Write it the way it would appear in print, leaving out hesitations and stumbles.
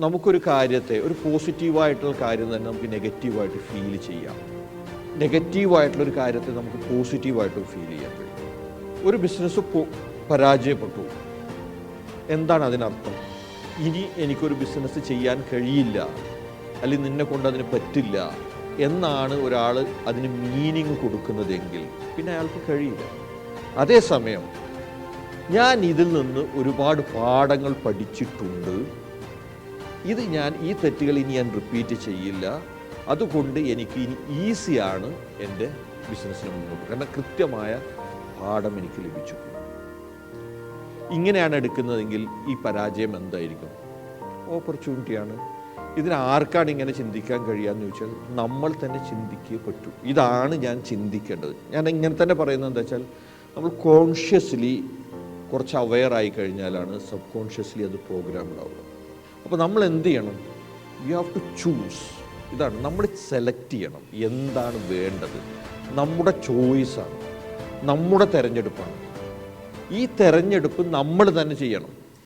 നമുക്കൊരു കാര്യത്തെ ഒരു പോസിറ്റീവായിട്ടുള്ള കാര്യം തന്നെ നമുക്ക് നെഗറ്റീവായിട്ട് ഫീൽ ചെയ്യാം. നെഗറ്റീവായിട്ടുള്ളൊരു കാര്യത്തെ നമുക്ക് പോസിറ്റീവായിട്ട് ഫീൽ ചെയ്യാൻ കഴിയും. ഒരു ബിസിനസ് പരാജയപ്പെട്ടു, എന്താണ് അതിനർത്ഥം? ഇനി എനിക്കൊരു ബിസിനസ് ചെയ്യാൻ കഴിയില്ല, അല്ലെങ്കിൽ നിന്നെ കൊണ്ട് അതിന് പറ്റില്ല എന്നാണ് ഒരാൾ അതിന് മീനിങ് കൊടുക്കുന്നതെങ്കിൽ പിന്നെ അയാൾക്ക് കഴിയില്ല. അതേസമയം ഞാൻ ഇതിൽ നിന്ന് ഒരുപാട് പാഠങ്ങൾ പഠിച്ചിട്ടുണ്ട്, ഈ തെറ്റുകൾ ഇനി ഞാൻ റിപ്പീറ്റ് ചെയ്യില്ല, അതുകൊണ്ട് എനിക്ക് ഇനി ഈസിയാണ് എൻ്റെ ബിസിനസ്സിന് മുന്നോട്ട്, കാരണം കൃത്യമായ പാഠം എനിക്ക് ലഭിച്ചു. ഇങ്ങനെയാണ് എടുക്കുന്നതെങ്കിൽ ഈ പരാജയം എന്തായിരിക്കും? ഓപ്പർച്യൂണിറ്റിയാണ്. ഇതിന് ആർക്കാണ് ഇങ്ങനെ ചിന്തിക്കാൻ കഴിയാന്ന് ചോദിച്ചാൽ നമ്മൾ തന്നെ ചിന്തിക്കേ പറ്റൂ. ഇതാണ് ഞാൻ ചിന്തിക്കേണ്ടത്. ഞാൻ ഇങ്ങനെ തന്നെ പറയുന്നത് എന്താ വെച്ചാൽ, നമ്മൾ കോൺഷ്യസ്ലി കുറച്ച് അവെയറായി കഴിഞ്ഞാലാണ് സബ് കോൺഷ്യസ്ലി അത് പ്രോഗ്രാംഡ് ആവുക. അപ്പോൾ നമ്മൾ എന്ത് ചെയ്യണം? You have to choose. ഇതാണ് നമ്മൾ സെലക്ട് ചെയ്യണം എന്താണ് വേണ്ടത്. നമ്മുടെ ചോയ്സാണ്, നമ്മുടെ തിരഞ്ഞെടുപ്പാണ്. ഈ തിരഞ്ഞെടുപ്പ് നമ്മൾ തന്നെ ചെയ്യണം.